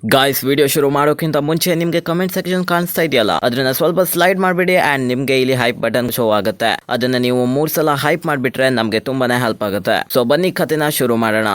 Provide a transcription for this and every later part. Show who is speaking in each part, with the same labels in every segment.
Speaker 1: Guys, video ಶುರು ಮಾಡೋಕ್ಕಿಂತ ಮುಂಚೆ ನಿಮಗೆ ಕಮೆಂಟ್ ಸೆಕ್ಷನ್ ಕಾಣಿಸ್ತಾ ಇದೆಯಲ್ಲ, ಅದನ್ನ ಸ್ವಲ್ಪ ಸ್ಲೈಡ್ ಮಾಡಿಬಿಡಿ ಅಂಡ್ ನಿಮಗೆ ಇಲ್ಲಿ ಹೈಪ್ ಬಟನ್ ಶೋ ಆಗುತ್ತೆ. ಅದನ್ನ ನೀವು 3 ಸಲ ಹೈಪ್ ಮಾಡಿಬಿಟ್ರೆ ನಮಗೆ ತುಂಬಾನೇ ಹೆಲ್ಪ್ ಆಗುತ್ತೆ. ಸೊ ಬನ್ನಿ ಕಥೆನ ಶುರು ಮಾಡೋಣ.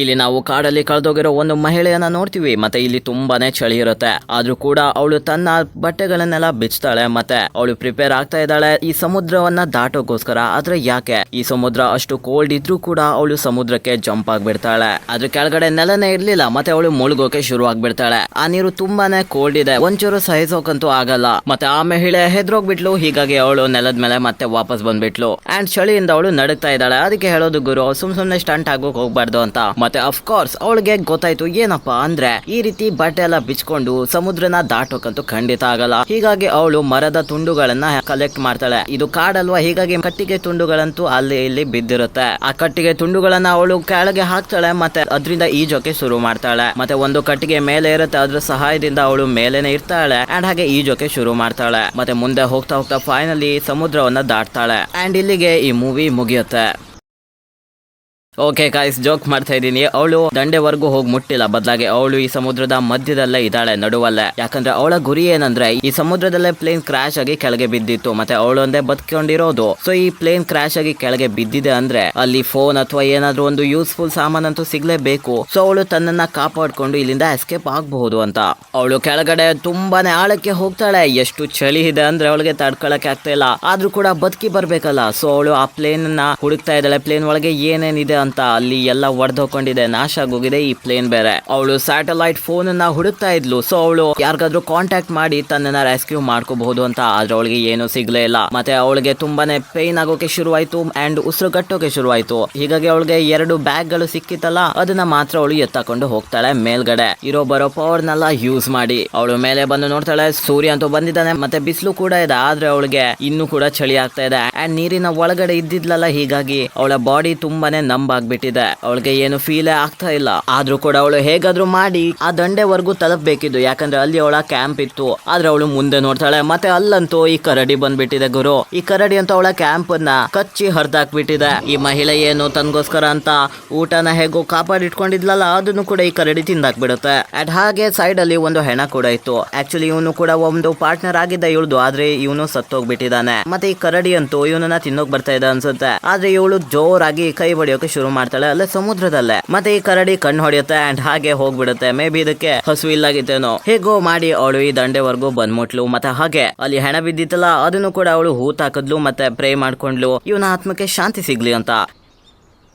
Speaker 1: ಇಲ್ಲಿ ನಾವು ಕಾಡಲ್ಲಿ ಕಳೆದೋಗಿರೋ ಒಂದು ಮಹಿಳೆಯನ್ನ ನೋಡ್ತೀವಿ. ಮತ್ತೆ ಇಲ್ಲಿ ತುಂಬಾನೇ ಚಳಿ ಇರುತ್ತೆ. ಆದ್ರೂ ಕೂಡ ಅವಳು ತನ್ನ ಬಟ್ಟೆಗಳನ್ನೆಲ್ಲ ಬಿಚ್ತಾಳೆ. ಮತ್ತೆ ಅವಳು ಪ್ರಿಪೇರ್ ಆಗ್ತಾ ಇದ್ದಾಳೆ ಈ ಸಮುದ್ರವನ್ನ ದಾಟೋಕೋಸ್ಕರ. ಆದ್ರೆ ಯಾಕೆ ಈ ಸಮುದ್ರ ಅಷ್ಟು ಕೋಲ್ಡ್ ಇದ್ರೂ ಕೂಡ ಅವಳು ಸಮುದ್ರಕ್ಕೆ ಜಂಪ್ ಆಗ್ಬಿಡ್ತಾಳೆ. ಅದ್ರ ಕೆಳಗಡೆ ನೆಲನೇ ಇರ್ಲಿಲ್ಲ. ಮತ್ತೆ ಅವಳು ಮುಳುಗೋಕೆ ಶುರು ಆಗ್ಬಿಡ್ತಾಳೆ. ಆ ನೀರು ತುಂಬಾನೇ ಕೋಲ್ಡ್ ಇದೆ, ಒಂಚೂರು ಸಹಿಸೋಕಂತೂ ಆಗಲ್ಲ. ಮತ್ತೆ ಆ ಮಹಿಳೆ ಹೆದ್ರೋಗ್ಬಿಟ್ಲು. ಹೀಗಾಗಿ ಅವಳು ನೆಲದ ಮೇಲೆ ಮತ್ತೆ ವಾಪಸ್ ಬಂದ್ಬಿಟ್ಲು. ಅಂಡ್ ಚಳಿಯಿಂದ ಅವಳು ನಡುಗ್ತಾ ಇದ್ದಾಳೆ. ಅದಕ್ಕೆ ಹೇಳೋದು ಗುರು, ಸುಮ್ನೆ ಸ್ಟಂಟ್ ಆಗೋಕ್ ಹೋಗ್ಬಾರ್ದು ಅಂತ. ಮತ್ತೆ ಅಫ್ಕೋರ್ಸ್ ಅವಳಿಗೆ ಗೊತ್ತಾಯ್ತು ಏನಪ್ಪಾ ಅಂದ್ರೆ ಈ ರೀತಿ ಬಟ್ಟೆ ಎಲ್ಲ ಬಿಚ್ಕೊಂಡು ಸಮುದ್ರನ ದಾಟೋಕಂತೂ ಖಂಡಿತ ಆಗಲ್ಲ. ಹೀಗಾಗಿ ಅವಳು ಮರದ ತುಂಡುಗಳನ್ನ ಕಲೆಕ್ಟ್ ಮಾಡ್ತಾಳೆ. ಇದು ಕಾಡಲ್ವಾ, ಹೀಗಾಗಿ ಕಟ್ಟಿಗೆ ತುಂಡುಗಳಂತೂ ಅಲ್ಲಿ ಇಲ್ಲಿ ಬಿದ್ದಿರುತ್ತೆ. ಆ ಕಟ್ಟಿಗೆ ತುಂಡುಗಳನ್ನ ಅವಳು ಕೆಳಗೆ ಹಾಕ್ತಾಳೆ. ಮತ್ತೆ ಅದರಿಂದ ಈಜೋಕೆ ಶುರು ಮಾಡ್ತಾಳೆ. ಮತ್ತೆ ಒಂದು ಕಟ್ಟಿಗೆ ಮೇಲೆ ಇರುತ್ತೆ, ಅದ್ರ ಸಹಾಯದಿಂದ ಅವಳು ಮೇಲೇನೆ ಇರ್ತಾಳೆ ಅಂಡ್ ಹಾಗೆ ಈಜೋಕೆ ಶುರು ಮಾಡ್ತಾಳೆ. ಮತ್ತೆ ಮುಂದೆ ಹೋಗ್ತಾ ಹೋಗ್ತಾ ಫೈನಲಿ ಸಮುದ್ರವನ್ನ ದಾಟ್ತಾಳೆ. ಅಂಡ್ ಇಲ್ಲಿಗೆ ಈ ಮೂವಿ ಮುಗಿಯುತ್ತೆ. ಓಕೆ ಗಾಯ್ಸ್, ಜೋಕ್ ಮಾಡ್ತಾ ಇದ್ದೀನಿ. ಅವಳು ದಂಡೆವರೆಗೂ ಹೋಗಿ ಮುಟ್ಟಿಲ್ಲ, ಬದಲಾಗಿ ಅವಳು ಈ ಸಮುದ್ರದ ಮಧ್ಯದಲ್ಲೇ ಇದ್ದಾಳೆ, ನಡುವಲ್ಲೇ. ಯಾಕಂದ್ರೆ ಅವಳ ಗುರಿ ಏನಂದ್ರೆ ಈ ಸಮುದ್ರದಲ್ಲೇ ಪ್ಲೇನ್ ಕ್ರಾಶ್ ಆಗಿ ಕೆಳಗೆ ಬಿದ್ದಿತ್ತು. ಮತ್ತೆ ಅವಳು ಒಂದೇ ಬದುಕೊಂಡಿರೋದು. ಸೊ ಈ ಪ್ಲೇನ್ ಕ್ರಾಶ್ ಆಗಿ ಕೆಳಗೆ ಬಿದ್ದಿದೆ ಅಂದ್ರೆ ಅಲ್ಲಿ ಫೋನ್ ಅಥವಾ ಏನಾದ್ರೂ ಒಂದು ಯೂಸ್ಫುಲ್ ಸಾಮಾನಂತೂ ಸಿಗ್ಲೇಬೇಕು. ಸೊ ಅವಳು ತನ್ನನ್ನ ಕಾಪಾಡ್ಕೊಂಡು ಇಲ್ಲಿಂದ ಎಸ್ಕೇಪ್ ಆಗಬಹುದು ಅಂತ ಅವಳು ಕೆಳಗಡೆ ತುಂಬಾನೇ ಆಳಕ್ಕೆ ಹೋಗ್ತಾಳೆ. ಎಷ್ಟು ಚಳಿ ಇದೆ ಅಂದ್ರೆ ಅವಳಿಗೆ ತಡ್ಕೊಳಕ್ಕೆ ಆಗ್ತಾ ಇಲ್ಲ. ಆದ್ರೂ ಕೂಡ ಬದುಕಿ ಬರ್ಬೇಕಲ್ಲ. ಸೊ ಅವಳು ಆ ಪ್ಲೇನ್ ಅನ್ನ ಹುಡುಕ್ತಾ ಇದ್ದಾಳೆ. ಪ್ಲೇನ್ ಒಳಗೆ ಏನೇನಿದೆ ಅಂತ. ಅಲ್ಲಿ ಎಲ್ಲ ಒಡೆದೋಕೊಂಡಿದೆ, ನಾಶ ಆಗೋಗಿದೆ ಈ ಪ್ಲೇನ್ ಬೇರೆ. ಅವಳು ಸ್ಯಾಟಲೈಟ್ ಫೋನ್ ಅನ್ನ ಹುಡುಕ್ತಾ ಇದ್ಲು. ಸೊ ಅವಳು ಯಾರಿಗಾದ್ರೂ ಕಾಂಟ್ಯಾಕ್ಟ್ ಮಾಡಿ ತನ್ನನ್ನ ರೆಸ್ಕ್ಯೂ ಮಾಡ್ಕೋಬಹುದು ಅಂತ. ಆದ್ರೆ ಅವಳಿಗೆ ಏನು ಸಿಗ್ಲೇ ಇಲ್ಲ. ಮತ್ತೆ ಅವಳಿಗೆ ತುಂಬಾನೇ ಪೇನ್ ಆಗೋಕೆ ಶುರುವಾಯ್ತು ಅಂಡ್ ಉಸಿರುಗಟ್ಟೋಕೆ ಶುರುವಾಯ್ತು. ಹೀಗಾಗಿ ಅವಳಿಗೆ 2 ಬ್ಯಾಗ್ ಗಳು ಸಿಕ್ಕಿತ್ತಲ್ಲ, ಅದನ್ನ ಮಾತ್ರ ಅವಳು ಎತ್ತಕೊಂಡು ಹೋಗ್ತಾಳೆ ಮೇಲ್ಗಡೆ. ಇರೋ ಬರೋ ಪವರ್ನೆಲ್ಲ ಯೂಸ್ ಮಾಡಿ ಅವಳು ಮೇಲೆ ಬಂದು ನೋಡ್ತಾಳೆ. ಸೂರ್ಯ ಅಂತೂ ಬಂದಿದ್ದಾನೆ, ಮತ್ತೆ ಬಿಸಿಲು ಕೂಡ ಇದೆ. ಆದ್ರೆ ಅವಳಿಗೆ ಇನ್ನೂ ಕೂಡ ಚಳಿ ಆಗ್ತಾ ಇದೆ. ಅಂಡ್ ನೀರಿನ ಒಳಗಡೆ ಇದ್ದಿದ್ಲಲ್ಲ, ಹೀಗಾಗಿ ಅವಳ ಬಾಡಿ ತುಂಬಾನೇ ಆಗ್ಬಿಟ್ಟಿದೆ. ಅವಳಿಗೆ ಏನು ಫೀಲ್ ಆಗ್ತಾ ಇಲ್ಲ. ಆದ್ರೂ ಕೂಡ ಅವಳು ಹೇಗಾದ್ರೂ ಮಾಡಿ ಆ ದಂಡೆವರೆಗೂ ತಲುಪಬೇಕಿದ್ದು. ಯಾಕಂದ್ರೆ ಅಲ್ಲಿ ಅವಳ ಕ್ಯಾಂಪ್ ಇತ್ತು. ಆದ್ರೆ ಅವಳು ಮುಂದೆ ನೋಡ್ತಾಳೆ, ಮತ್ತೆ ಅಲ್ಲಂತೂ ಈ ಕರಡಿ ಬಂದ್ಬಿಟ್ಟಿದೆ ಗುರು. ಈ ಕರಡಿ ಅಂತೂ ಅವಳ ಕ್ಯಾಂಪ್ ಅನ್ನ ಕಚ್ಚಿ ಹರಿದಾಕ್ಬಿಟ್ಟಿದೆ. ಈ ಮಹಿಳೆ ಏನು ತನ್ಗೋಸ್ಕರ ಅಂತ ಊಟನ ಹೇಗೋ ಕಾಪಾಡಿಟ್ಕೊಂಡಿದ್ಲಲ್ಲ, ಅದನ್ನು ಕೂಡ ಈ ಕರಡಿ ತಿಂದಾಕ್ಬಿಡುತ್ತೆ. ಅಂಡ್ ಹಾಗೆ ಸೈಡ್ ಅಲ್ಲಿ ಒಂದು ಹೆಣ ಕೂಡ ಇತ್ತು. ಆಕ್ಚುಲಿ ಇವನು ಕೂಡ ಒಂದು ಪಾರ್ಟ್ನರ್ ಆಗಿದ್ದ ಇವಳ್ದು. ಆದ್ರೆ ಇವನು ಸತ್ತೋಗ್ಬಿಟ್ಟಿದ್ದಾನೆ. ಮತ್ತೆ ಈ ಕರಡಿ ಅಂತೂ ಇವನನ್ನ ತಿನ್ನೋಕ್ ಬರ್ತಾ ಇದೆ ಅನ್ಸುತ್ತೆ. ಆದ್ರೆ ಇವಳು ಜೋರಾಗಿ ಕೈ ಹೊಡಿಯೋಕೆ ಶುರು ಮಾಡ್ತಾಳೆ ಅಲ್ಲೇ ಸಮುದ್ರದಲ್ಲೇ. ಮತ್ತೆ ಈ ಕರಡಿ ಕಣ್ಣು ಹೊಡೆಯುತ್ತೆ ಅಂಡ್ ಹಾಗೆ ಹೋಗ್ಬಿಡುತ್ತೆ. ಮೇ ಬಿ ಇದಕ್ಕೆ ಹಸು ಇಲ್ಲಾಗಿತ್ತೇನೋ. ಹೇಗೋ ಮಾಡಿ ಅವಳು ಈ ದಂಡೆವರೆಗೂ ಬಂದ್ಮುಟ್ಲು. ಮತ್ತೆ ಹಾಗೆ ಅಲ್ಲಿ ಹೆಣ ಬಿದ್ದಿತ್ತಲ್ಲ, ಅದನ್ನು ಕೂಡ ಅವಳು ಹೂತ್ ಹಾಕಿದ್ಲು. ಮತ್ತೆ ಪ್ರೇ ಮಾಡ್ಕೊಂಡ್ಲು ಇವನ ಆತ್ಮಕ್ಕೆ ಶಾಂತಿ ಸಿಗ್ಲಿ ಅಂತ.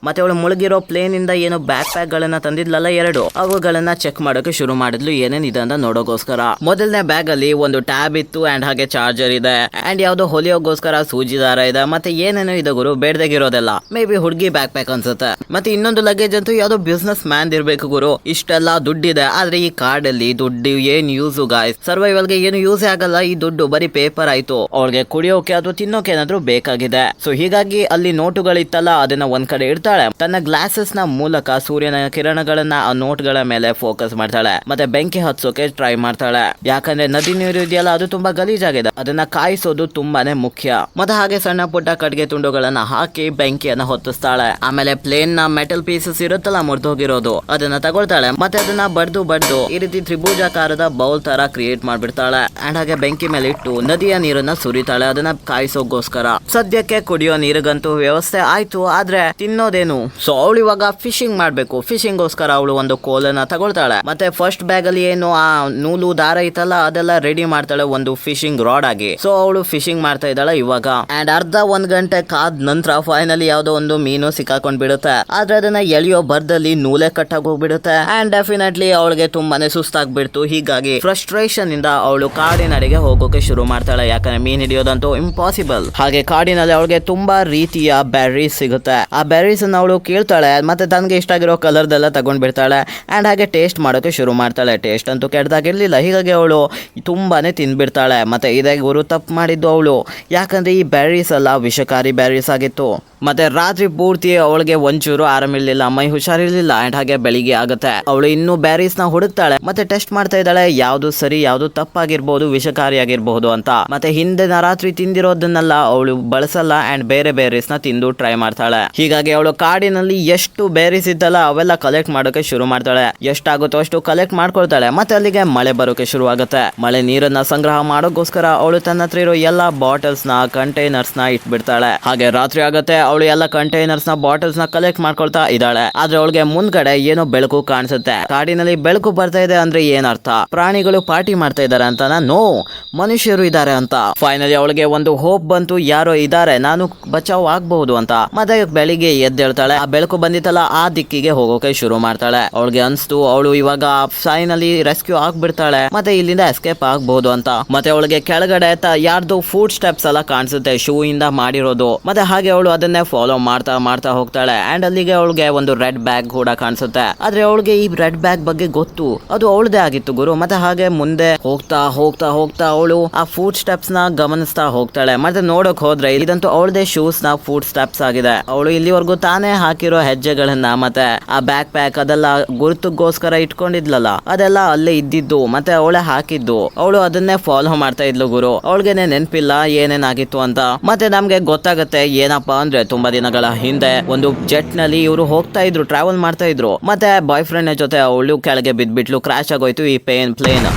Speaker 1: ಮತ್ತೆ ಅವಳು ಮುಳುಗಿರೋ ಪ್ಲೇನ್ ಇಂದ ಏನೋ ಬ್ಯಾಕ್ ಪ್ಯಾಕ್ ಗಳನ್ನ ತಂದಿದ್ಲಲ್ಲ 2, ಅವುಗಳನ್ನ ಚೆಕ್ ಮಾಡೋಕೆ ಶುರು ಮಾಡಿದ್ಲು ಏನೇನಿದೆ ಅಂತ ನೋಡೋಕೋಸ್ಕರ. ಮೊದಲನೇ ಬ್ಯಾಗ್ ಅಲ್ಲಿ ಒಂದು ಟ್ಯಾಬ್ ಇತ್ತು ಅಂಡ್ ಹಾಗೆ ಚಾರ್ಜರ್ ಇದೆ ಅಂಡ್ ಯಾವ್ದೋ ಹೊಲಿಯೋಗೋಸ್ಕರ ಸೂಜಿ ದಾರ ಇದೆ. ಮತ್ತೆ ಏನೇನೋ ಇದೆ ಗುರು, ಬೇಡದಾಗಿರೋದೆಲ್ಲ. ಮೇ ಬಿ ಹುಡುಗಿ ಬ್ಯಾಕ್ ಪ್ಯಾಕ್ ಅನ್ಸುತ್ತೆ. ಮತ್ತೆ ಇನ್ನೊಂದು ಲಗೇಜ್ ಅಂತೂ ಯಾವ್ದೋ ಬಿಸ್ನೆಸ್ ಮ್ಯಾನ್ ಇರ್ಬೇಕು ಗುರು. ಇಷ್ಟೆಲ್ಲ ದುಡ್ಡಿದೆ. ಆದ್ರೆ ಈ ಕಾಡಲ್ಲಿ ದುಡ್ಡು ಏನ್ ಯೂಸು ಗಾಯ್ಸ್? ಸರ್ವೈವಲ್ ಗೆ ಏನು ಯೂಸ್ ಆಗಲ್ಲ ಈ ದುಡ್ಡು, ಬರೀ ಪೇಪರ್ ಆಯ್ತು. ಅವಳಿಗೆ ಕುಡಿಯೋಕೆ ಅಥವಾ ತಿನ್ನೋಕೆ ಏನಾದ್ರು ಬೇಕಾಗಿದೆ. ಸೊ ಹೀಗಾಗಿ ಅಲ್ಲಿ ನೋಟುಗಳಿತ್ತಲ್ಲ, ಅದನ್ನ ಒಂದ್ ಕಡೆ ಇಡ್ತಾಳೆ. ತನ್ನ ಗ್ಲಾಸಸ್ ನ ಮೂಲಕ ಸೂರ್ಯನ ಕಿರಣಗಳನ್ನ ಆ ನೋಟ್ ಗಳ ಮೇಲೆ ಫೋಕಸ್ ಮಾಡ್ತಾಳೆ. ಮತ್ತೆ ಬೆಂಕಿ ಹಚ್ಚೋಕೆ ಟ್ರೈ ಮಾಡ್ತಾಳೆ. ಯಾಕಂದ್ರೆ ನದಿ ನೀರು ಇದೆಯಲ್ಲ, ಅದು ತುಂಬಾ ಗಲೀಜಾಗಿದೆ. ಅದನ್ನ ಕಾಯಿಸೋದು ತುಂಬಾನೇ ಮುಖ್ಯ. ಮತ್ತೆ ಹಾಗೆ ಸಣ್ಣ ಪುಟ್ಟ ಕಟ್ಟಿಗೆ ತುಂಡುಗಳನ್ನ ಹಾಕಿ ಬೆಂಕಿಯನ್ನ ಹೊತ್ತಿಸ್ತಾಳೆ. ಆಮೇಲೆ ಪ್ಲೇನ್ ನ ಮೆಟಲ್ ಪೀಸಸ್ ಇರುತ್ತಲ್ಲ ಮುರಿದೋಗಿರೋದು, ಅದನ್ನ ತಗೊಳ್ತಾಳೆ. ಮತ್ತೆ ಅದನ್ನ ಬಡ್ದು ಈ ರೀತಿ ತ್ರಿಭುಜಾಕಾರದ ಬೌಲ್ ತರ ಕ್ರಿಯೇಟ್ ಮಾಡ್ಬಿಡ್ತಾಳೆ. ಅಂಡ್ ಹಾಗೆ ಬೆಂಕಿ ಮೇಲೆ ಇಟ್ಟು ನದಿಯ ನೀರನ್ನ ಸುರಿತಾಳೆ, ಅದನ್ನ ಕಾಯಿಸೋಗೋಸ್ಕರ. ಸದ್ಯಕ್ಕೆ ಕುಡಿಯೋ ನೀರಿಗಂತೂ ವ್ಯವಸ್ಥೆ ಆಯ್ತು. ಆದ್ರೆ ತಿನ್ನೋದೇನು? ಸೊ ಅವಳು ಇವಾಗ ಫಿಶಿಂಗ್ ಮಾಡ್ಬೇಕು. ಫಿಶಿಂಗ್ ಗೋಸ್ಕರ ಅವಳು ಒಂದು ಕೋಲನ್ನ ತಗೊಳ್ತಾಳೆ. ಮತ್ತೆ ಫಸ್ಟ್ ಬ್ಯಾಗ್ ಅಲ್ಲಿ ಏನು ಆ ನೂಲು ದಾರ ಇತ್ತಲ್ಲ, ಅದೆಲ್ಲ ರೆಡಿ ಮಾಡ್ತಾಳೆ ಒಂದು ಫಿಶಿಂಗ್ ರಾಡ್ ಆಗಿ. ಸೊ ಅವಳು ಫಿಶಿಂಗ್ ಮಾಡ್ತಾ ಇದ್ದಾಳೆ ಇವಾಗ. ಅಂಡ್ ಅರ್ಧ 1 ಗಂಟೆ ಕಾದ ನಂತರ ಫೈನಲಿ ಯಾವ್ದೋ ಒಂದು ಮೀನು ಸಿಕ್ಕಾಕೊಂಡ್ ಬಿಡುತ್ತೆ. ಆದ್ರೆ ಅದನ್ನ ಎಳೆಯೋ ಬರ್ದಲ್ಲಿ ನೂಲೆ ಕಟ್ಟಾಗಿ ಹೋಗ್ಬಿಡುತ್ತೆ. ಅಂಡ್ ಡೆಫಿನೆಟ್ಲಿ ಅವಳಿಗೆ ತುಂಬಾನೇ ಸುಸ್ತಾಗ್ಬಿಡ್ತು. ಹೀಗಾಗಿ ಫ್ರಸ್ಟ್ರೇಷನ್ ಇಂದ ಅವಳು ಕಾಡಿನಡೆಗೆ ಹೋಗೋಕೆ ಶುರು ಮಾಡ್ತಾಳೆ. ಯಾಕಂದ್ರೆ ಮೀನ್ ಹಿಡಿಯೋದಂತೂ ಇಂಪಾಸಿಬಲ್. ಹಾಗೆ ಕಾಡಿನಲ್ಲಿ ಅವಳಿಗೆ ತುಂಬಾ ರೀತಿಯ ಬೆರ್ರೀಸ್ ಸಿಗುತ್ತೆ. ಆ ಬೆರ್ರೀಸ್ ಅವಳು ಕೇಳ್ತಾಳೆ. ಮತ್ತೆ ತನಗೆ ಇಷ್ಟ ಆಗಿರೋ ಕಲರ್ದೆಲ್ಲ ತಗೊಂಡ್ ಬಿಡ್ತಾಳೆ. ಅಂಡ್ ಹಾಗೆ ಟೇಸ್ಟ್ ಮಾಡೋಕೆ ಶುರು ಮಾಡ್ತಾಳೆ. ಟೇಸ್ಟ್ ಅಂತೂ ಕೆಟ್ಟದಾಗಿರ್ಲಿಲ್ಲ. ಹೀಗಾಗಿ ಅವಳು ತುಂಬಾನೇ ತಿಂದ್ಬಿಡ್ತಾಳೆ. ಮತ್ತೆ ಇದೇ ಗುರು ತಪ್ಪು ಮಾಡಿದ್ದು ಅವಳು. ಯಾಕಂದ್ರೆ ಈ ಬ್ಯಾರೀಸ್ ಎಲ್ಲ ವಿಷಕಾರಿ ಬ್ಯಾರೀಸ್ ಆಗಿತ್ತು. ಮತ್ತೆ ರಾತ್ರಿ ಪೂರ್ತಿ ಅವಳಿಗೆ ಒಂಚೂರು ಆರಾಮಿರ್ಲಿಲ್ಲ, ಮೈ ಹುಷಾರಿರ್ಲಿಲ್ಲ. ಅಂಡ್ ಹಾಗೆ ಬೆಳಿಗ್ಗೆ ಆಗುತ್ತೆ. ಅವಳು ಇನ್ನೂ ಬ್ಯಾರೀಸ್ ನ ಹುಡುಕ್ತಾಳೆ. ಮತ್ತೆ ಟೆಸ್ಟ್ ಮಾಡ್ತಾ ಇದ್ದಾಳೆ, ಯಾವ್ದು ಸರಿ ಯಾವ್ದು ತಪ್ಪಾಗಿರ್ಬಹುದು, ವಿಷಕಾರಿ ಆಗಿರ್ಬಹುದು ಅಂತ. ಮತ್ತೆ ಹಿಂದಿನ ರಾತ್ರಿ ತಿಂದಿರೋದನ್ನೆಲ್ಲ ಅವಳು ಬಳಸಲ್ಲ ಅಂಡ್ ಬೇರೆ ಬ್ಯಾರೀಸ್ ನ ತಿಂದು ಟ್ರೈ ಮಾಡ್ತಾಳೆ. ಹೀಗಾಗಿ ಅವಳು ಕಾಡಿನಲ್ಲಿ ಎಷ್ಟು ಬೇರೀಸ್ ಇದ್ದಲ್ಲ ಅವೆಲ್ಲ ಕಲೆಕ್ಟ್ ಮಾಡೋಕೆ ಶುರು ಮಾಡ್ತಾಳೆ. ಎಷ್ಟಾಗುತ್ತೋ ಅಷ್ಟು ಕಲೆಕ್ಟ್ ಮಾಡ್ಕೊಳ್ತಾಳೆ. ಮತ್ತೆ ಅಲ್ಲಿಗೆ ಮಳೆ ಬರೋಕೆ ಶುರು ಆಗುತ್ತೆ. ಮಳೆ ನೀರನ್ನ ಸಂಗ್ರಹ ಮಾಡೋಕ್ಕೋಸ್ಕರ ಅವಳು ತನ್ನ ಹತ್ರ ಇರೋ ಎಲ್ಲಾ ಬಾಟಲ್ಸ್ ನ ಕಂಟೈನರ್ಸ್ ನ ಇಟ್ಬಿಡ್ತಾಳೆ. ಹಾಗೆ ರಾತ್ರಿ ಆಗುತ್ತೆ. ಅವಳು ಎಲ್ಲ ಕಂಟೈನರ್ಸ್ ನ ಬಾಟಲ್ಸ್ ನ ಕಲೆಕ್ಟ್ ಮಾಡ್ಕೊಳ್ತಾ ಇದ್ದಾಳೆ. ಆದ್ರೆ ಅವಳಿಗೆ ಮುಂದ್ಗಡೆ ಏನೋ ಬೆಳಕು ಕಾಣಿಸುತ್ತೆ. ಕಾಡಿನಲ್ಲಿ ಬೆಳಕು ಬರ್ತಾ ಇದೆ ಅಂದ್ರೆ ಏನರ್ಥ? ಪ್ರಾಣಿಗಳು ಪಾರ್ಟಿ ಮಾಡ್ತಾ ಇದಾರೆ ಅಂತಾನ? ನೋ, ಮನುಷ್ಯರು ಇದಾರೆ ಅಂತ. ಫೈನಲಿ ಅವಳಿಗೆ ಒಂದು ಹೋಪ್ ಬಂತು, ಯಾರೋ ಇದಾರೆ, ನಾನು ಬಚಾವ್ ಆಗ್ಬಹುದು ಅಂತ. ಮತ್ತೆ ಬೆಳಿಗ್ಗೆ ಎದ್ದೇಳ್ತಾಳೆ. ಆ ಬೆಳಕು ಬಂದಿತ್ತಲ್ಲ ಆ ದಿಕ್ಕಿಗೆ ಹೋಗೋಕೆ ಶುರು ಮಾಡ್ತಾಳೆ. ಅವಳಿಗೆ ಅನ್ಸ್ತು ಅವಳು ಇವಾಗ ಫೈನಲಿ ರೆಸ್ಕ್ಯೂ ಆಗ್ಬಿಡ್ತಾಳೆ, ಮತ್ತೆ ಇಲ್ಲಿಂದ ಎಸ್ಕೇಪ್ ಆಗ್ಬಹುದು ಅಂತ. ಮತ್ತೆ ಅವಳಿಗೆ ಕೆಳಗಡೆ ಯಾರ್ದು ಫುಡ್ ಸ್ಟೆಪ್ಸ್ ಎಲ್ಲ ಕಾಣಿಸುತ್ತೆ, ಶೂ ಇಂದ ಮಾಡಿರೋದು. ಮತ್ತೆ ಹಾಗೆ ಅವಳು ಅದನ್ನೇ ಫಾಲೋ ಮಾಡ್ತಾ ಹೋಗ್ತಾಳೆ. ಅಂಡ್ ಅಲ್ಲಿಗೆ ಅವಳಿಗೆ ಒಂದು ರೆಡ್ ಬ್ಯಾಗ್ ಕೂಡ ಕಾಣಿಸುತ್ತೆ. ಆದ್ರೆ ಅವಳಿಗೆ ಈ ರೆಡ್ ಬ್ಯಾಗ್ ಬಗ್ಗೆ ಗೊತ್ತು, ಅದು ಅವಳದೇ ಆಗಿತ್ತು ಗುರು. ಮತ್ತೆ ಹಾಗೆ ಮುಂದೆ ಹೋಗ್ತಾ ಅವಳು ಆ ಫುಡ್ ಸ್ಟೆಪ್ಸ್ ನ ಗಮನಿಸ್ತಾ ಹೋಗ್ತಾಳೆ. ಮತ್ತೆ ನೋಡಕ್ ಹೋದ್ರೆ ಇದಂತೂ ಅವಳದೇ ಶೂಸ್ ನ ಫುಡ್ ಸ್ಟೆಪ್ಸ್ ಆಗಿದೆ. ಅವಳು ಇಲ್ಲಿವರೆಗೂ ತಾನೇ ಹಾಕಿರೋ ಹೆಜ್ಜೆಗಳನ್ನ ಮತ್ತೆ ಆ ಬ್ಯಾಕ್ ಪ್ಯಾಕ್ ಅದೆಲ್ಲ ಗುರುತುಗೋಸ್ಕರ ಇಟ್ಕೊಂಡಿದ್ಲಲ್ಲ, ಅದೆಲ್ಲ ಅಲ್ಲೇ ಇದ್ದಿದ್ದು, ಮತ್ತೆ ಅವಳೇ ಹಾಕಿದ್ದು. ಅವಳು ಅದನ್ನೇ ಫಾಲೋ ಮಾಡ್ತಾ ಇದ್ಲು ಗುರು. ಅವಳಿಗೆನೆ ನೆನಪಿಲ್ಲ ಏನೇನಾಗಿತ್ತು ಅಂತ. ಮತ್ತೆ ನಮ್ಗೆ ಗೊತ್ತಾಗುತ್ತೆ ಏನಪ್ಪಾ ಅಂದ್ರೆ ತುಂಬಾ ದಿನಗಳ ಹಿಂದೆ ಒಂದು ಜೆಟ್ ನಲ್ಲಿ ಇವರು ಹೋಗ್ತಾ ಇದ್ರು, ಟ್ರಾವೆಲ್ ಮಾಡ್ತಾ ಇದ್ರು. ಮತ್ತೆ ಬಾಯ್ ಫ್ರೆಂಡ್ ಜೊತೆ ಅವಳು ಕೆಳಗೆ ಬಿದ್ಬಿಟ್ಲು, ಕ್ರಾಶ್ ಆಗೋಯ್ತು ಈ ಪ್ಲೇನ್.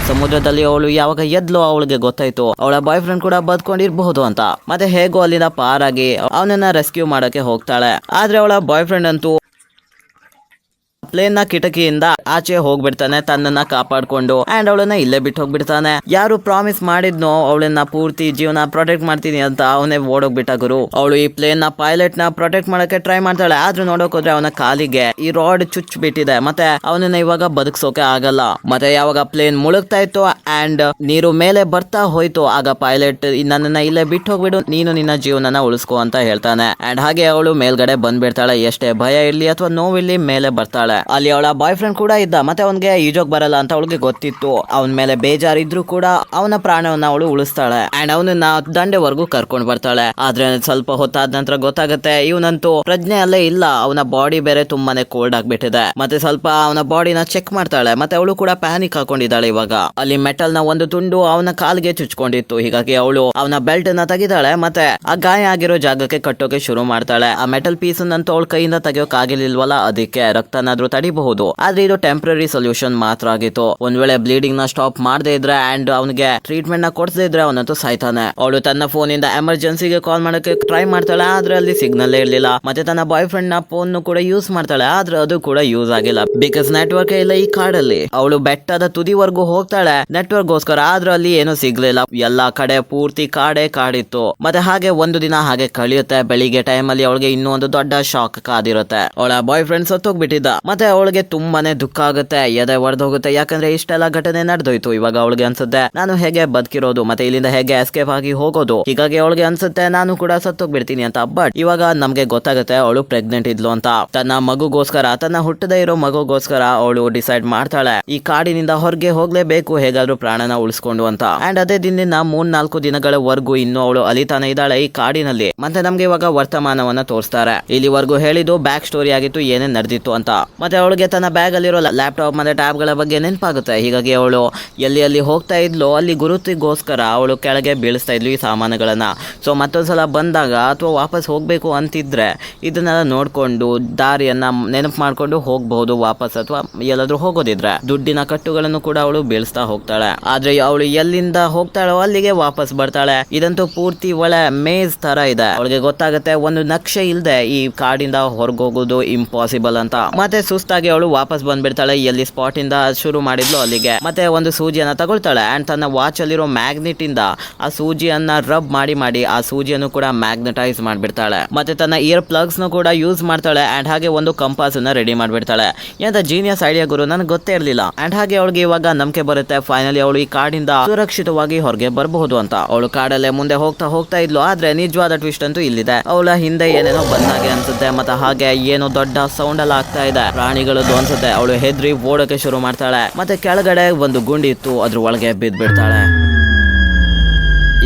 Speaker 1: ಸಮುದ್ರದಲ್ಲಿ ಅವಳು ಯಾವಾಗ ಎದ್ಲು ಅವಳಿಗೆ ಗೊತ್ತಾಯ್ತು ಅವಳ ಬಾಯ್ ಫ್ರೆಂಡ್ ಕೂಡ ಬದ್ಕೊಂಡಿರ್ಬಹುದು ಅಂತ. ಮತ್ತೆ ಹೇಗೋ ಅಲ್ಲಿಂದ ಪಾರಾಗಿ ಅವನನ್ನ ರೆಸ್ಕ್ಯೂ ಮಾಡಕ್ಕೆ ಹೋಗ್ತಾಳೆ. ಆದ್ರೆ ಅವಳ ಬಾಯ್ ಫ್ರೆಂಡ್ ಅಂತೂ ಪ್ಲೇನ್ ನ ಕಿಟಕಿಯಿಂದ ಆಚೆ ಹೋಗ್ಬಿಡ್ತಾನೆ ತನ್ನನ್ನ ಕಾಪಾಡ್ಕೊಂಡು. ಅಂಡ್ ಅವಳನ್ನ ಇಲ್ಲೇ ಬಿಟ್ಟು ಹೋಗ್ಬಿಡ್ತಾನೆ. ಯಾರು ಪ್ರಾಮಿಸ್ ಮಾಡಿದ್ನೋ ಅವಳನ್ನ ಪೂರ್ತಿ ಜೀವನ ಪ್ರೊಟೆಕ್ಟ್ ಮಾಡ್ತೀನಿ ಅಂತ ಅವನೇ ಓಡೋಗ್ಬಿಟ್ಟ ಗುರು. ಅವಳು ಈ ಪ್ಲೇನ್ ನ ಪೈಲಟ್ ನ ಪ್ರೊಟೆಕ್ಟ್ ಮಾಡಕ್ಕೆ ಟ್ರೈ ಮಾಡ್ತಾಳೆ. ಆದ್ರೂ ನೋಡಕ್ ಹೋದ್ರೆ ಅವನ ಕಾಲಿಗೆ ಈ ರಾಡ್ ಚುಚ್ ಬಿಟ್ಟಿದೆ. ಮತ್ತೆ ಅವನನ್ನ ಇವಾಗ ಬದುಕ್ಸೋಕೆ ಆಗಲ್ಲ. ಮತ್ತೆ ಯಾವಾಗ ಪ್ಲೇನ್ ಮುಳುಗ್ತಾ ಇತ್ತು ಅಂಡ್ ನೀರು ಮೇಲೆ ಬರ್ತಾ ಹೋಯ್ತು, ಆಗ ಪೈಲಟ್ ನನ್ನನ್ನ ಇಲ್ಲೇ ಬಿಟ್ಟು ಹೋಗ್ಬಿಡು, ನೀನು ನಿನ್ನ ಜೀವನನ ಉಳಿಸ್ಕೊ ಅಂತ ಹೇಳ್ತಾನೆ. ಅಂಡ್ ಹಾಗೆ ಅವಳು ಮೇಲ್ಗಡೆ ಬಂದ್ಬಿಡ್ತಾಳೆ. ಎಷ್ಟೇ ಭಯ ಇರ್ಲಿ ಅಥವಾ ನೋವಿರ್ಲಿ ಮೇಲೆ ಬರ್ತಾಳೆ. ಅಲ್ಲಿ ಅವಳ ಬಾಯ್ ಫ್ರೆಂಡ್ ಕೂಡ ಇದ್ದ. ಮತ್ತೆ ಅವನ್ಗೆ ಈಜೋಗ್ ಬರಲ್ಲ ಅಂತ ಅವಳಿಗೆ ಗೊತ್ತಿತ್ತು. ಅವನ ಮೇಲೆ ಬೇಜಾರಿದ್ರು ಕೂಡ ಅವನ ಪ್ರಾಣವನ್ನ ಅವಳು ಉಳಿಸ್ತಾಳೆ. ಅಂಡ್ ಅವನನ್ನ ದಂಡೆವರೆಗೂ ಕರ್ಕೊಂಡ್ ಬರ್ತಾಳೆ. ಆದ್ರೆ ಸ್ವಲ್ಪ ಹೊತ್ತಾದ ನಂತರ ಗೊತ್ತಾಗುತ್ತೆ ಇವನಂತೂ ಪ್ರಜ್ಞೆ ಅಲ್ಲೇ ಇಲ್ಲ, ಅವನ ಬಾಡಿ ಬೇರೆ ತುಂಬಾನೇ ಕೋಲ್ಡ್ ಆಗ್ಬಿಟ್ಟಿದೆ. ಮತ್ತೆ ಸ್ವಲ್ಪ ಅವನ ಬಾಡಿನ ಚೆಕ್ ಮಾಡ್ತಾಳೆ. ಮತ್ತೆ ಅವಳು ಕೂಡ ಪ್ಯಾನಿಕ್ ಹಾಕೊಂಡಿದ್ದಾಳೆ. ಇವಾಗ ಅಲ್ಲಿ ಮೆಟಲ್ ನ ಒಂದು ತುಂಡು ಅವನ ಕಾಲಿಗೆ ಚುಚ್ಕೊಂಡಿತ್ತು. ಹೀಗಾಗಿ ಅವಳು ಅವನ ಬೆಲ್ಟ್ ನ ತೆಗಿತಾಳೆ. ಮತ್ತೆ ಆ ಗಾಯ ಆಗಿರೋ ಜಾಗಕ್ಕೆ ಕಟ್ಟೋಕೆ ಶುರು ಮಾಡ್ತಾಳೆ. ಆ ಮೆಟಲ್ ಪೀಸ್ ಅಂತೂ ಅವಳ ಕೈಯಿಂದ ತೆಗಿಯೋಕ್ ಆಗಿರ್ಲಿಲ್ವಲ್ಲ, ಅದಕ್ಕೆ ರಕ್ತನಾದ್ರೂ ತಡಿಬಹುದು. ಆದ್ರೆ ಇದು ಟೆಂಪರರಿ ಸೊಲ್ಯೂಷನ್ ಮಾತ್ರ ಆಗಿತ್ತು. ಒಂದ್ ವೇಳೆ ಬ್ಲೀಡಿಂಗ್ ನ ಸ್ಟಾಪ್ ಮಾಡದೇ ಇದ್ರೆ ಅಂಡ್ ಅವನಿಗೆ ಟ್ರೀಟ್ಮೆಂಟ್ ನ ಕೊಡ್ಸದೇ ಇದ್ರೆ ಅವನಂತೂ ಸಾಯ್ತಾನೆ. ಅವಳು ತನ್ನ ಫೋನ್ ಇಂದ ಎಮರ್ಜೆನ್ಸಿಗೆ ಕಾಲ್ ಮಾಡಕ್ಕೆ ಟ್ರೈ ಮಾಡ್ತಾಳೆ. ಆದ್ರೆ ಅಲ್ಲಿ ಸಿಗ್ನಲ್ ಇರ್ಲಿಲ್ಲ. ಮತ್ತೆ ತನ್ನ ಬಾಯ್ ಫ್ರೆಂಡ್ ನ ಫೋನ್ ಕೂಡ ಯೂಸ್ ಮಾಡ್ತಾಳೆ. ಆದ್ರೆ ಅದು ಕೂಡ ಯೂಸ್ ಆಗಿಲ್ಲ, ಬಿಕಾಸ್ ನೆಟ್ವರ್ಕ್ ಇಲ್ಲ ಈ ಕಾಡಲ್ಲಿ. ಅವಳು ಬೆಟ್ಟದ ತುದಿವರೆಗೂ ಹೋಗ್ತಾಳೆ ನೆಟ್ವರ್ಕ್ ಗೋಸ್ಕರ. ಆದ್ರೆ ಅಲ್ಲಿ ಏನೂ ಸಿಗ್ಲಿಲ್ಲ. ಎಲ್ಲಾ ಕಡೆ ಪೂರ್ತಿ ಕಾಡಿತ್ತು. ಮತ್ತೆ ಹಾಗೆ ಒಂದು ದಿನ ಹಾಗೆ ಕಳಿಯುತ್ತೆ. ಬೆಳಿಗ್ಗೆ ಟೈಮ್ ಅಲ್ಲಿ ಅವಳಿಗೆ ಇನ್ನೂ ಒಂದು ದೊಡ್ಡ ಶಾಕ್ ಕಾದಿರುತ್ತೆ. ಅವಳ ಬಾಯ್ ಫ್ರೆಂಡ್ ಸತ್ತೋಗ್ಬಿಟ್ಟಿದ್ದ. ಮತ್ತೆ ಅವಳಿಗೆ ತುಂಬಾನೇ ದುಃಖ ಆಗುತ್ತೆ, ಎದೆ ಒಡೆದೋಗುತ್ತೆ. ಯಾಕಂದ್ರೆ ಇಷ್ಟೆಲ್ಲ ಘಟನೆ ನಡೆದೋಯ್ತು. ಇವಾಗ ಅವಳಿಗೆ ಅನ್ಸುತ್ತೆ ನಾನು ಹೇಗೆ ಬದುಕಿರೋದು, ಮತ್ತೆ ಇಲ್ಲಿಂದ ಹೇಗೆ ಎಸ್ಕೇಪ್ ಆಗಿ ಹೋಗೋದು. ಹೀಗಾಗಿ ಅವಳಿಗೆ ಅನ್ಸುತ್ತೆ ನಾನು ಕೂಡ ಸತ್ತೋಗ್ಬಿಡ್ತೀನಿ ಅಂತ. ಬಟ್ ಇವಾಗ ನಮ್ಗೆ ಗೊತ್ತಾಗುತ್ತೆ ಅವಳು ಪ್ರೆಗ್ನೆಂಟ್ ಇದ್ಲು ಅಂತ. ತನ್ನ ಮಗುಗೋಸ್ಕರ, ತನ್ನ ಹುಟ್ಟದೇ ಇರೋ ಮಗುಗೋಸ್ಕರ ಅವಳು ಡಿಸೈಡ್ ಮಾಡ್ತಾಳೆ ಈ ಕಾಡಿನಿಂದ ಹೊರಗೆ ಹೋಗ್ಲೇಬೇಕು, ಹೇಗಾದ್ರೂ ಪ್ರಾಣನ ಉಳಿಸ್ಕೊಂಡು ಅಂತ. ಅಂಡ್ ಅದೇ ದಿನದಿಂದ 3-4 ದಿನಗಳವರೆಗೂ ಇನ್ನು ಅವಳು ಅಲಿತಾನೆ ಇದ್ದಾಳೆ ಈ ಕಾಡಿನಲ್ಲಿ. ಮತ್ತೆ ನಮ್ಗೆ ಇವಾಗ ವರ್ತಮಾನವನ್ನ ತೋರಿಸ್ತಾರೆ. ಇಲ್ಲಿವರೆಗೂ ಹೇಳಿದ್ದು ಬ್ಯಾಕ್ ಸ್ಟೋರಿ ಆಗಿತ್ತು, ಏನೇನ್ ನಡೆದಿತ್ತು ಅಂತ. ಮತ್ತೆ ಅವಳಿಗೆ ತನ್ನ ಬ್ಯಾಗ್ ಅಲ್ಲಿರೋ ಲ್ಯಾಪ್ಟಾಪ್ ಮತ್ತೆ ಟ್ಯಾಬ್ ಗಳ ಬಗ್ಗೆ ನೆನಪಾಗುತ್ತೆ. ಹೀಗಾಗಿ ಅವಳು ಎಲ್ಲಿ ಹೋಗ್ತಾ ಇದ್ಲು ಅಲ್ಲಿ ಗುರುತಿಗೋಸ್ಕರ ಅವಳು ಕೆಳಗೆ ಬೀಳಿಸ್ತಾ ಇದ್ಲು ಈ ಸಾಮಾನುಗಳನ್ನ. ಸೊ ಮತ್ತೊಂದ್ಸಲ ಬಂದಾಗ ಅಥವಾ ವಾಪಸ್ ಹೋಗ್ಬೇಕು ಅಂತಿದ್ರೆ ಇದನ್ನೆಲ್ಲ ನೋಡ್ಕೊಂಡು ದಾರಿಯನ್ನ ನೆನಪು ಮಾಡ್ಕೊಂಡು ಹೋಗ್ಬಹುದು ವಾಪಸ್, ಅಥವಾ ಎಲ್ಲಾದ್ರೂ ಹೋಗೋದಿದ್ರೆ ದುಡ್ಡಿನ ಕಟ್ಟುಗಳನ್ನು ಕೂಡ ಅವಳು ಬೀಳಿಸ್ತಾ ಹೋಗ್ತಾಳೆ. ಆದ್ರೆ ಅವಳು ಎಲ್ಲಿಂದ ಹೋಗ್ತಾಳೋ ಅಲ್ಲಿಗೆ ವಾಪಸ್ ಬರ್ತಾಳೆ. ಇದಂತೂ ಪೂರ್ತಿ ಒಳ್ಳೆ ಮೇಜ್ ತರ ಇದೆ. ಅವಳಿಗೆ ಗೊತ್ತಾಗುತ್ತೆ ಒಂದು ನಕ್ಷೆ ಇಲ್ದೆ ಈ ಕಾಡಿಂದ ಹೊರಗೋಗೋದು ಇಂಪಾಸಿಬಲ್ ಅಂತ. ಮತ್ತೆ ಸುಸ್ತಾಗಿ ಅವಳು ವಾಪಸ್ ಬಂದ್ಬಿಡ್ತಾಳೆ ಎಲ್ಲಿ ಸ್ಪಾಟ್ ಇಂದ ಶುರು ಮಾಡಿದ್ಲು ಅಲ್ಲಿಗೆ. ಮತ್ತೆ ಒಂದು ಸೂಜಿಯನ್ನ ತಗೊಳ್ತಾಳೆ ಅಂಡ್ ತನ್ನ ವಾಚ್ ಅಲ್ಲಿರೋ ಮ್ಯಾಗ್ನೆಟ್ ಇಂದ ಆ ಸೂಜಿಯನ್ನ ರಬ್ ಮಾಡಿ ಆ ಸೂಜಿಯನ್ನು ಕೂಡ ಮ್ಯಾಗ್ನೆಟೈಸ್ ಮಾಡ್ಬಿಡ್ತಾಳೆ. ಮತ್ತೆ ತನ್ನ ಇಯರ್ ಪ್ಲಗ್ಸ್ ನ ಕೂಡ ಯೂಸ್ ಮಾಡ್ತಾಳೆ. ಅಂಡ್ ಹಾಗೆ ಒಂದು ಕಂಪಾಸ್ ಅನ್ನ ರೆಡಿ ಮಾಡ್ಬಿಡ್ತಾಳೆ. ಎಂತ ಜೀನಿಯಸ್ ಐಡಿಯಾ ಗುರು, ನನಗೆ ಗೊತ್ತೇ ಇರ್ಲಿಲ್ಲ. ಅಂಡ್ ಹಾಗೆ ಅವಳಿಗೆ ಇವಾಗ ನಂಬಿಕೆ ಬರುತ್ತೆ ಫೈನಲಿ ಅವಳು ಈ ಕಾಡಿಂದ ಸುರಕ್ಷಿತವಾಗಿ ಹೊರಗೆ ಬರಬಹುದು ಅಂತ. ಅವಳು ಕಾಡಲ್ಲೇ ಮುಂದೆ ಹೋಗ್ತಾ ಇದ್ಲು. ಆದ್ರೆ ನಿಜವಾದ ಟ್ವಿಸ್ಟ್ ಅಂತೂ ಇಲ್ಲಿದೆ. ಅವಳ ಹಿಂದೆ ಏನೇನೋ ಬಂದಾಗೆ ಅನ್ಸುತ್ತೆ. ಮತ್ತೆ ಹಾಗೆ ಏನೋ ದೊಡ್ಡ ಸೌಂಡ್ ಎಲ್ಲ ಆಗ್ತಾ ಇದೆ, ಪ್ರಾಣಿಗಳದ್ದು ಅನ್ಸುತ್ತೆ. ಅವಳು ಹೆದ್ರಿ ಓಡೋಕೆ ಶುರು ಮಾಡ್ತಾಳೆ. ಮತ್ತೆ ಕೆಳಗಡೆ ಒಂದು ಗುಂಡಿ ಇತ್ತು, ಅದ್ರ ಒಳಗೆ ಬಿದ್ದ್ಬಿಡ್ತಾಳೆ.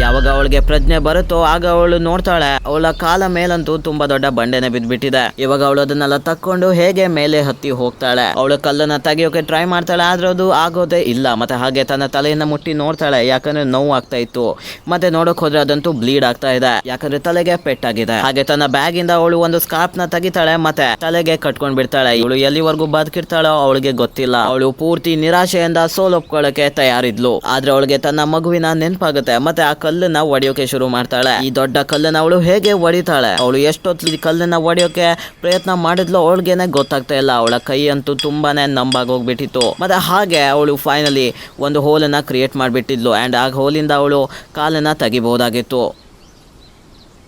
Speaker 1: ಯಾವಾಗ ಅವಳಿಗೆ ಪ್ರಜ್ಞೆ ಬರುತ್ತೋ ಆಗ ಅವಳು ನೋಡ್ತಾಳೆ ಅವಳ ಕಾಲ ಮೇಲಂತೂ ತುಂಬಾ ದೊಡ್ಡ ಬಂಡೆನೆ ಬಿದ್ಬಿಟ್ಟಿದೆ. ಇವಾಗ ಅವಳು ಅದನ್ನೆಲ್ಲ ತಕ್ಕೊಂಡು ಹೇಗೆ ಮೇಲೆ ಹತ್ತಿ ಹೋಗ್ತಾಳೆ. ಅವಳು ಕಲ್ಲನ್ನ ತೆಗಿಯೋಕೆ ಟ್ರೈ ಮಾಡ್ತಾಳೆ ಆದ್ರೆ ಅದು ಆಗೋದೇ ಇಲ್ಲ. ಮತ್ತೆ ಹಾಗೆ ತನ್ನ ತಲೆಯನ್ನ ಮುಟ್ಟಿ ನೋಡ್ತಾಳೆ ಯಾಕಂದ್ರೆ ನೋವು ಆಗ್ತಾ ಇತ್ತು. ಮತ್ತೆ ನೋಡಕ್ ಹೋದ್ರೆ ಅದಂತೂ ಬ್ಲೀಡ್ ಆಗ್ತಾ ಇದೆ ಯಾಕಂದ್ರೆ ತಲೆಗೆ ಪೆಟ್ಟಾಗಿದೆ. ಹಾಗೆ ತನ್ನ ಬ್ಯಾಗ್ ಇಂದ ಅವಳು ಒಂದು ಸ್ಕಾರ್ಪ್ ನ ತೆಗಿತಾಳೆ ಮತ್ತೆ ತಲೆಗೆ ಕಟ್ಕೊಂಡ್ ಬಿಡ್ತಾಳೆ. ಇವಳು ಎಲ್ಲಿವರೆಗೂ ಬದುಕಿರ್ತಾಳೋ ಅವಳಿಗೆ ಗೊತ್ತಿಲ್ಲ. ಅವಳು ಪೂರ್ತಿ ನಿರಾಶೆಯಿಂದ ಸೋಲೊಪ್ಕೊಳ್ಳಕ್ಕೆ ತಯಾರಿದ್ಲು. ಆದ್ರೆ ಅವಳಿಗೆ ತನ್ನ ಮಗುವಿನ ನೆನಪಾಗುತ್ತೆ. ಮತ್ತೆ ಆ ಕಲ್ಲನ್ನ ಒಡೆಯೋಕೆ ಶುರು ಮಾಡ್ತಾಳೆ. ಈ ದೊಡ್ಡ ಕಲ್ಲನ್ನ ಅವಳು ಹೇಗೆ ಒಡಿತಾಳೆ, ಅವಳು ಎಷ್ಟೊತ್ತು ಕಲ್ಲನ್ನ ಒಡೆಯೋಕೆ ಪ್ರಯತ್ನ ಮಾಡಿದ್ಲು ಅವಳಿಗೆನೆ ಗೊತ್ತಾಗ್ತಾ ಇಲ್ಲ. ಅವಳ ಕೈ ಅಂತೂ ತುಂಬಾನೇ ನಂಬಾಗಿ ಹೋಗ್ಬಿಟ್ಟಿತ್ತು. ಮತ್ತೆ ಹಾಗೆ ಅವಳು ಫೈನಲಿ ಒಂದು ಹೋಲನ್ನ ಕ್ರಿಯೇಟ್ ಮಾಡಿಬಿಟ್ಟಿದ್ಲು ಅಂಡ್ ಆ ಹೋಲಿಂದ ಅವಳು ಕಾಲನ್ನ ತೆಗಿಬಹುದಾಗಿತ್ತು.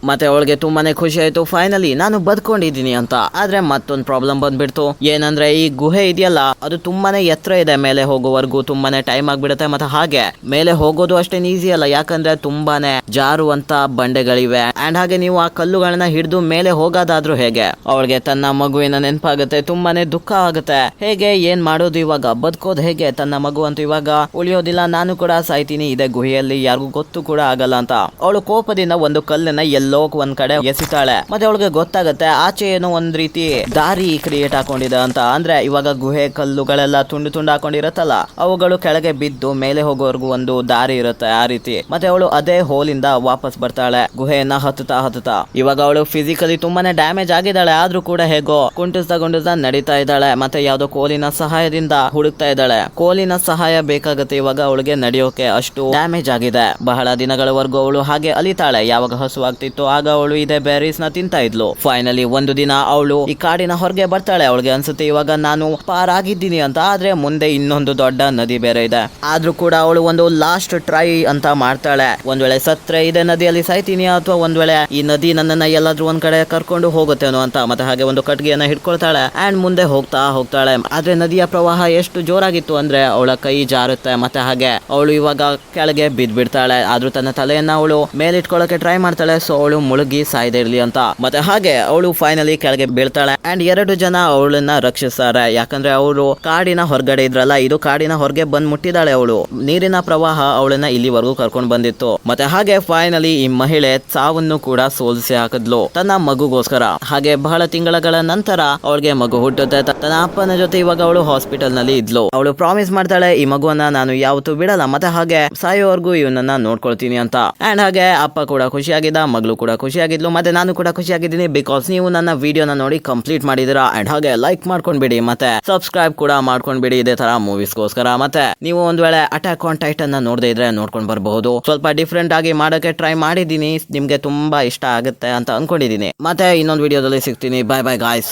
Speaker 1: ಮತ್ತೆ ಅವಳಿಗೆ ತುಂಬಾನೇ ಖುಷಿ ಆಯ್ತು ಫೈನಲಿ ನಾನು ಬದುಕೊಂಡಿದ್ದೀನಿ ಅಂತ. ಆದ್ರೆ ಮತ್ತೊಂದು ಪ್ರಾಬ್ಲಮ್ ಬಂದ್ಬಿಡ್ತು. ಏನಂದ್ರೆ ಈ ಗುಹೆ ಇದೆಯಲ್ಲ ಅದು ತುಂಬಾನೇ ಎತ್ತರ ಇದೆ. ಮೇಲೆ ಹೋಗೋವರೆಗೂ ತುಂಬಾನೇ ಟೈಮ್ ಆಗ್ಬಿಡುತ್ತೆ. ಮತ್ತೆ ಹಾಗೆ ಮೇಲೆ ಹೋಗೋದು ಅಷ್ಟೇನು ಈಸಿ ಅಲ್ಲ ಯಾಕಂದ್ರೆ ತುಂಬಾನೇ ಜಾರುವಂತ ಬಂಡೆಗಳಿವೆ. ಅಂಡ್ ಹಾಗೆ ನೀವು ಆ ಕಲ್ಲುಗಳನ್ನ ಹಿಡಿದು ಮೇಲೆ ಹೋಗೋದಾದ್ರೂ ಹೇಗೆ. ಅವಳಿಗೆ ತನ್ನ ಮಗುವಿನ ನೆನಪಾಗುತ್ತೆ. ತುಂಬಾನೇ ದುಃಖ ಆಗುತ್ತೆ. ಹೇಗೆ ಏನ್ ಮಾಡೋದು ಇವಾಗ, ಬದುಕೋದು ಹೇಗೆ. ತನ್ನ ಮಗು ಅಂತೂ ಇವಾಗ ಉಳಿಯೋದಿಲ್ಲ, ನಾನು ಕೂಡ ಸಾಯ್ತೀನಿ ಇದೇ ಗುಹೆಯಲ್ಲಿ, ಯಾರಿಗೂ ಗೊತ್ತು ಕೂಡ ಆಗಲ್ಲ ಅಂತ ಅವಳು ಕೋಪದಿಂದ ಒಂದು ಕಲ್ಲನ್ನ ಎಲ್ಲೋ ಒಂದ್ ಕಡೆ ಎಸಿತಾಳೆ. ಮತ್ತೆ ಅವಳಿಗೆ ಗೊತ್ತಾಗುತ್ತೆ ಆಚೆ ಏನೋ ಒಂದ್ ರೀತಿ ದಾರಿ ಕ್ರಿಯೇಟ್ ಹಾಕೊಂಡಿದೆ ಅಂತ. ಅಂದ್ರೆ ಇವಾಗ ಗುಹೆ ಕಲ್ಲುಗಳೆಲ್ಲ ತುಂಡು ತುಂಡು ಹಾಕೊಂಡಿರತ್ತಲ್ಲ ಅವುಗಳು ಕೆಳಗೆ ಬಿದ್ದು ಮೇಲೆ ಹೋಗೋವರೆಗೂ ಒಂದು ದಾರಿ ಇರುತ್ತೆ ಆ ರೀತಿ. ಮತ್ತೆ ಅವಳು ಅದೇ ಹೋಲಿಂದ ವಾಪಸ್ ಬರ್ತಾಳೆ ಗುಹೆಯನ್ನ ಹತ್ತುತ್ತಾ. ಇವಾಗ ಅವಳು ಫಿಸಿಕಲಿ ತುಂಬಾನೇ ಡ್ಯಾಮೇಜ್ ಆಗಿದ್ದಾಳೆ ಆದ್ರೂ ಕೂಡ ಹೇಗೋ ಕುಂಟಿಸ್ತಾ ನಡೀತಾ ಇದ್ದಾಳೆ. ಮತ್ತೆ ಯಾವ್ದೋ ಕೋಲಿನ ಸಹಾಯದಿಂದ ಹುಡುಕ್ತಾ ಇದ್ದಾಳೆ. ಕೋಲಿನ ಸಹಾಯ ಬೇಕಾಗುತ್ತೆ ಇವಾಗ ಅವಳಿಗೆ ನಡೆಯೋಕೆ, ಅಷ್ಟು ಡ್ಯಾಮೇಜ್ ಆಗಿದೆ. ಬಹಳ ದಿನಗಳವರೆಗೂ ಅವಳು ಹಾಗೆ ಅಲಿತಾಳೆ. ಯಾವಾಗ ಹಸುವಾಗ್ತಿತ್ತು ಆಗ ಅವಳು ಇದೇ ಬೆರೀಸ್ ನ ತಿಂತಾ ಇದ್ಲು. ಫೈನಲಿ ಒಂದು ದಿನ ಅವಳು ಈ ಕಾಡಿನ ಹೊರಗೆ ಬರ್ತಾಳೆ. ಅವಳಿಗೆ ಅನ್ಸುತ್ತೆ ಇವಾಗ ನಾನು ಪಾರಾಗಿದ್ದೀನಿ ಅಂತ. ಆದ್ರೆ ಮುಂದೆ ಇನ್ನೊಂದು ದೊಡ್ಡ ನದಿ ಬೇರೆ ಇದೆ. ಆದ್ರೂ ಕೂಡ ಅವಳು ಒಂದು ಲಾಸ್ಟ್ ಟ್ರೈ ಅಂತ ಮಾಡ್ತಾಳೆ. ಒಂದ್ ವೇಳೆ ಸತ್ರೆ ಇದೇ ನದಿಯಲ್ಲಿ ಸಾಯ್ತೀನಿ ಅಥವಾ ಒಂದ್ ವೇಳೆ ಈ ನದಿ ನನ್ನನ್ನ ಎಲ್ಲಾದ್ರೂ ಒಂದ್ ಕಡೆ ಕರ್ಕೊಂಡು ಹೋಗುತ್ತೇನೋ ಅಂತ. ಮತ್ತೆ ಹಾಗೆ ಒಂದು ಕಟ್ಗೆಯನ್ನ ಹಿಡ್ಕೊಳ್ತಾಳೆ ಅಂಡ್ ಮುಂದೆ ಹೋಗ್ತಾಳೆ. ಆದ್ರೆ ನದಿಯ ಪ್ರವಾಹ ಎಷ್ಟು ಜೋರಾಗಿತ್ತು ಅಂದ್ರೆ ಅವಳ ಕೈ ಜಾರುತ್ತೆ. ಮತ್ತೆ ಹಾಗೆ ಅವಳು ಇವಾಗ ಕೆಳಗೆ ಬಿದ್ಬಿಡ್ತಾಳೆ. ಆದ್ರೂ ತನ್ನ ತಲೆಯನ್ನ ಅವಳು ಮೇಲಿಟ್ಕೊಳ್ಳೋಕೆ ಟ್ರೈ ಮಾಡ್ತಾಳೆ. ಸೊ ಅವಳು ಮುಳುಗಿ ಸಾಯ್ದೇ ಇರ್ಲಿ ಅಂತ. ಮತ್ತೆ ಹಾಗೆ ಅವಳು ಫೈನಲಿ ಕೆಳಗೆ ಬೀಳ್ತಾಳೆ ಅಂಡ್ 2 ಜನ ಅವಳನ್ನ ರಕ್ಷಿಸ್ತಾರೆ. ಯಾಕಂದ್ರೆ ಅವರು ಕಾಡಿನ ಹೊರಗಡೆ ಇದ್ರಲ್ಲ, ಇದು ಕಾಡಿನ ಹೊರಗೆ ಬಂದ್ ಮುಟ್ಟಿದಾಳೆ. ಅವಳು ನೀರಿನ ಪ್ರವಾಹ ಅವಳನ್ನ ಇಲ್ಲಿವರೆಗೂ ಕರ್ಕೊಂಡು ಬಂದಿತ್ತು. ಮತ್ತೆ ಹಾಗೆ ಫೈನಲಿ ಈ ಮಹಿಳೆ ಸಾವನ್ನು ಕೂಡ ಸೋಲಿಸಿ ಹಾಕಿದ್ಲು ತನ್ನ ಮಗುಗೋಸ್ಕರ. ಹಾಗೆ ಬಹಳ ತಿಂಗಳ ನಂತರ ಅವಳಿಗೆ ಮಗು ಹುಟ್ಟುತ್ತೆ. ತನ್ನ ಅಪ್ಪನ ಜೊತೆ ಇವಾಗ ಅವಳು ಹಾಸ್ಪಿಟಲ್ ನಲ್ಲಿ ಇದ್ಲು. ಅವಳು ಪ್ರಾಮಿಸ್ ಮಾಡ್ತಾಳೆ ಈ ಮಗುವನ್ನ ನಾನು ಯಾವತ್ತೂ ಬಿಡಲ್ಲ, ಮತ್ತೆ ಹಾಗೆ ಸಾಯೋವರೆಗೂ ಇವನನ್ನ ನೋಡ್ಕೊಳ್ತೀನಿ ಅಂತ. ಅಂಡ್ ಹಾಗೆ ಅಪ್ಪ ಕೂಡ ಖುಷಿಯಾಗಿದ್ದ, ಮಗಳು ಕೂಡ ಖುಷಿಯಾಗಿದ್ಲು, ಮತ್ತೆ ನಾನು ಕೂಡ ಖುಷಿಯಾಗಿದ್ದೀನಿ. ಬಿಕಾಸ್ ನೀವು ನನ್ನ ವಿಡಿಯೋನ ನೋಡಿ ಕಂಪ್ಲೀಟ್ ಮಾಡಿದಿರಾ. ಅಂಡ್ ಹಾಗೆ ಲೈಕ್ ಮಾಡ್ಕೊಂಡ್ಬಿಡಿ ಮತ್ತೆ ಸಬ್ಸ್ಕ್ರೈಬ್ ಕೂಡ ಮಾಡ್ಕೊಂಡ್ಬಿಡಿ ಇದೇ ತರ ಮೂವೀಸ್ಗೋಸ್ಕರ. ಮತ್ತೆ ನೀವು ಒಂದ್ ವೇಳೆ ಅಟ್ಯಾಕ್ ಆನ್ ಟೈಟನ್ ನೋಡದೇ ಇದ್ರೆ ನೋಡ್ಕೊಂಡ್ ಬರಬಹುದು. ಸ್ವಲ್ಪ ಡಿಫ್ರೆಂಟ್ ಆಗಿ ಮಾಡೋಕೆ ಟ್ರೈ ಮಾಡಿದೀನಿ, ನಿಮ್ಗೆ ತುಂಬಾ ಇಷ್ಟ ಆಗುತ್ತೆ ಅಂತ ಅನ್ಕೊಂಡಿದೀನಿ. ಮತ್ತೆ ಇನ್ನೊಂದು ವಿಡಿಯೋದಲ್ಲಿ ಸಿಗ್ತೀನಿ. Bye bye guys.